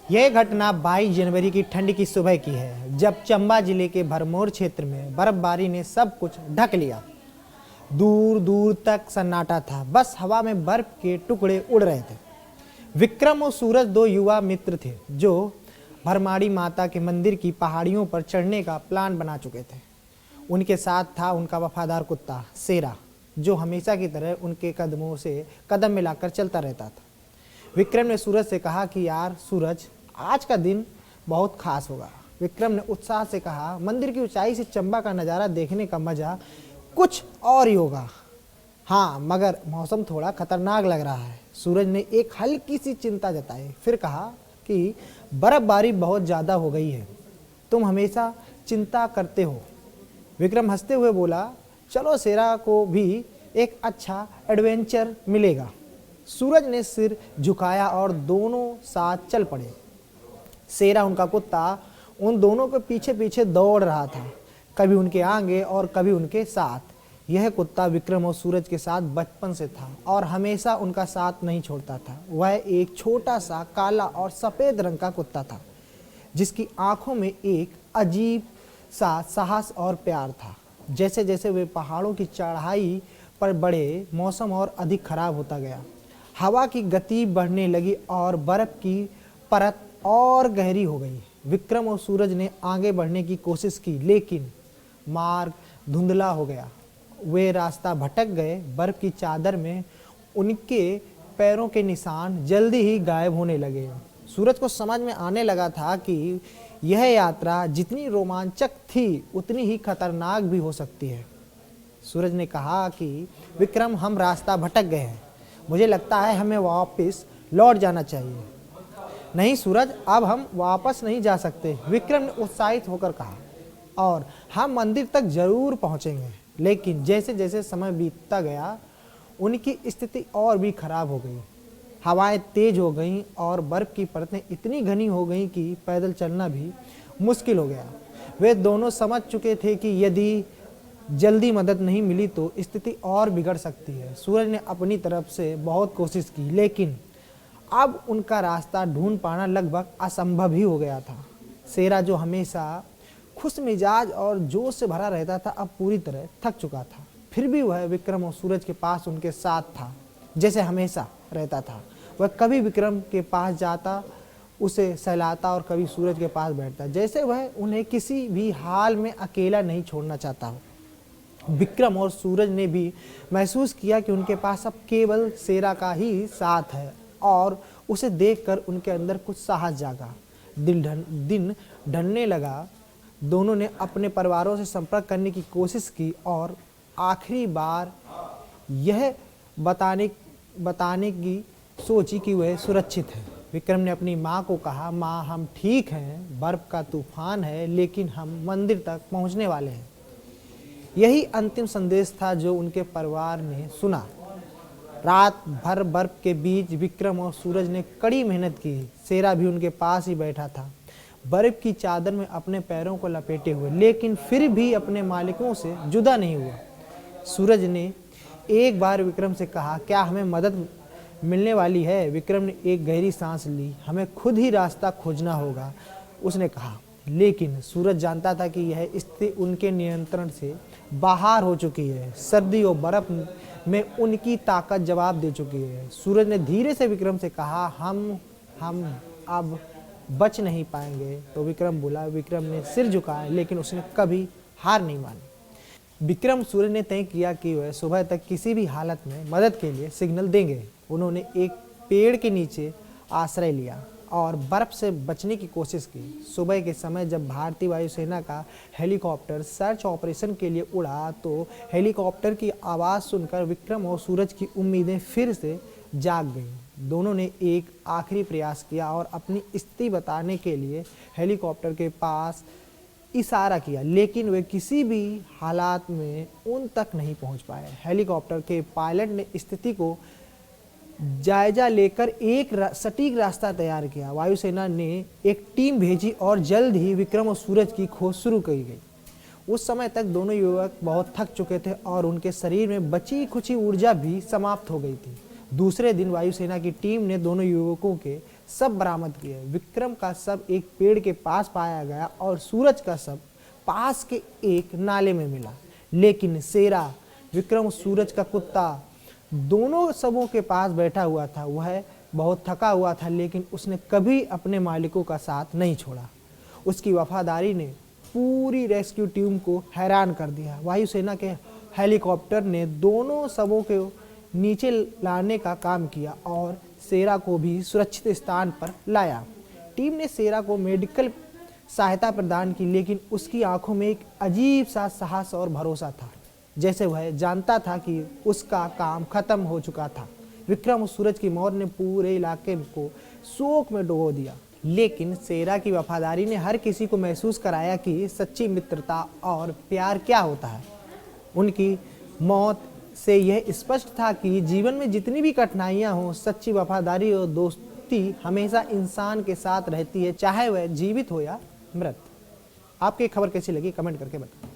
यह घटना 22 जनवरी की ठंड की सुबह की है, जब चंबा जिले के भरमौर क्षेत्र में बर्फबारी ने सब कुछ ढक लिया। दूर दूर तक सन्नाटा था, बस हवा में बर्फ के टुकड़े उड़ रहे थे। विक्रम और सूरज दो युवा मित्र थे जो भरमाड़ी माता के मंदिर की पहाड़ियों पर चढ़ने का प्लान बना चुके थे। उनके साथ था उनका वफादार कुत्ता सेरा, जो हमेशा की तरह उनके कदमों से कदम मिलाकर चलता रहता था। विक्रम ने सूरज से कहा कि यार सूरज, आज का दिन बहुत खास होगा। विक्रम ने उत्साह से कहा, मंदिर की ऊंचाई से चंबा का नज़ारा देखने का मजा कुछ और ही होगा। हाँ, मगर मौसम थोड़ा खतरनाक लग रहा है। सूरज ने एक हल्की सी चिंता जताई, फिर कहा कि बर्फबारी बहुत ज़्यादा हो गई है, तुम हमेशा चिंता करते हो। विक्रम हंसते हुए बोला, चलो सेरा को भी एक अच्छा एडवेंचर मिलेगा। सूरज ने सिर झुकाया और दोनों साथ चल पड़े। सेरा, उनका कुत्ता, उन दोनों के पीछे पीछे दौड़ रहा था, कभी उनके आगे और कभी उनके साथ। यह कुत्ता विक्रम और सूरज के साथ बचपन से था और हमेशा उनका साथ नहीं छोड़ता था। वह एक छोटा सा काला और सफ़ेद रंग का कुत्ता था, जिसकी आंखों में एक अजीब सा साहस और प्यार था। जैसे जैसे वे पहाड़ों की चढ़ाई पर बढ़े, मौसम और अधिक खराब होता गया। हवा की गति बढ़ने लगी और बर्फ की परत और गहरी हो गई। विक्रम और सूरज ने आगे बढ़ने की कोशिश की, लेकिन मार्ग धुंधला हो गया। वे रास्ता भटक गए। बर्फ की चादर में उनके पैरों के निशान जल्दी ही गायब होने लगे। सूरज को समझ में आने लगा था कि यह यात्रा जितनी रोमांचक थी उतनी ही खतरनाक भी हो सकती है। सूरज ने कहा कि विक्रम, हम रास्ता भटक गए हैं, मुझे लगता है हमें वापस लौट जाना चाहिए। नहीं सूरज, अब हम वापस नहीं जा सकते, विक्रम ने उत्साहित होकर कहा, और हम मंदिर तक जरूर पहुंचेंगे। लेकिन जैसे जैसे समय बीतता गया, उनकी स्थिति और भी खराब हो गई। हवाएं तेज हो गईं और बर्फ की परतें इतनी घनी हो गईं कि पैदल चलना भी मुश्किल हो गया। वे दोनों समझ चुके थे कि यदि जल्दी मदद नहीं मिली तो स्थिति और बिगड़ सकती है। सूरज ने अपनी तरफ से बहुत कोशिश की, लेकिन अब उनका रास्ता ढूंढ पाना लगभग असंभव ही हो गया था। सेरा, जो हमेशा खुश मिजाज और जोश से भरा रहता था, अब पूरी तरह थक चुका था। फिर भी वह विक्रम और सूरज के पास उनके साथ था, जैसे हमेशा रहता था। वह कभी विक्रम के पास जाता, उसे सहलाता, और कभी सूरज के पास बैठता, जैसे वह उन्हें किसी भी हाल में अकेला नहीं छोड़ना चाहता हो। विक्रम और सूरज ने भी महसूस किया कि उनके पास अब केवल सेरा का ही साथ है, और उसे देखकर उनके अंदर कुछ साहस जागा। दिन ढलने लगा। दोनों ने अपने परिवारों से संपर्क करने की कोशिश की और आखिरी बार यह बताने की सोची कि वह सुरक्षित है। विक्रम ने अपनी माँ को कहा, माँ, हम ठीक हैं, बर्फ का तूफान है, लेकिन हम मंदिर तक पहुँचने वाले हैं। यही अंतिम संदेश था जो उनके परिवार ने सुना। रात भर बर्फ के बीच विक्रम और सूरज ने कड़ी मेहनत की। सेरा भी उनके पास ही बैठा था, बर्फ की चादर में अपने पैरों को लपेटे हुए, लेकिन फिर भी अपने मालिकों से जुदा नहीं हुआ। सूरज ने एक बार विक्रम से कहा, क्या हमें मदद मिलने वाली है? विक्रम ने एक गहरी सांस ली। हमें खुद ही रास्ता खोजना होगा, उसने कहा। लेकिन सूरज जानता था कि यह स्थिति उनके नियंत्रण से बाहर हो चुकी है। सर्दी और बर्फ में उनकी ताकत जवाब दे चुकी है। सूरज ने धीरे से विक्रम से कहा, हम अब बच नहीं पाएंगे। तो विक्रम बोला। विक्रम ने सिर झुकाया, लेकिन उसने कभी हार नहीं मानी। विक्रम सूरज ने तय किया कि वह सुबह तक किसी भी हालत में मदद के लिए सिग्नल देंगे। उन्होंने एक पेड़ के नीचे आश्रय लिया और बर्फ से बचने की कोशिश की। सुबह के समय जब भारतीय वायुसेना का हेलीकॉप्टर सर्च ऑपरेशन के लिए उड़ा, तो हेलीकॉप्टर की आवाज़ सुनकर विक्रम और सूरज की उम्मीदें फिर से जाग गईं। दोनों ने एक आखिरी प्रयास किया और अपनी स्थिति बताने के लिए हेलीकॉप्टर के पास इशारा किया, लेकिन वे किसी भी हालात में उन तक नहीं पहुंच पाए। हेलीकॉप्टर के पायलट ने स्थिति को जायजा लेकर एक सटीक रास्ता तैयार किया। वायुसेना ने एक टीम भेजी और जल्द ही विक्रम और सूरज की खोज शुरू की गई। उस समय तक दोनों युवक बहुत थक चुके थे और उनके शरीर में बची खुची ऊर्जा भी समाप्त हो गई थी। दूसरे दिन वायुसेना की टीम ने दोनों युवकों के सब बरामद किए। विक्रम का शव एक पेड़ के पास पाया गया और सूरज का शव पास के एक नाले में मिला। लेकिन शेरा, विक्रम, सूरज का कुत्ता दोनों शवों के पास बैठा हुआ था। वह बहुत थका हुआ था, लेकिन उसने कभी अपने मालिकों का साथ नहीं छोड़ा। उसकी वफादारी ने पूरी रेस्क्यू टीम को हैरान कर दिया। वायुसेना के हेलीकॉप्टर ने दोनों शवों के नीचे लाने का काम किया और शेरा को भी सुरक्षित स्थान पर लाया। टीम ने शेरा को मेडिकल सहायता प्रदान की, लेकिन उसकी आंखों में एक अजीब सा साहस और भरोसा था, जैसे वह जानता था कि उसका काम खत्म हो चुका था। विक्रम और सूरज की मौत ने पूरे इलाके को शोक में डुबो दिया, लेकिन शेरा की वफादारी ने हर किसी को महसूस कराया कि सच्ची मित्रता और प्यार क्या होता है। उनकी मौत से यह स्पष्ट था कि जीवन में जितनी भी कठिनाइयां हों, सच्ची वफादारी और दोस्ती हमेशा इंसान के साथ रहती है, चाहे वह जीवित हो या मृत। आपकी खबर कैसी लगी कमेंट करके बताएं।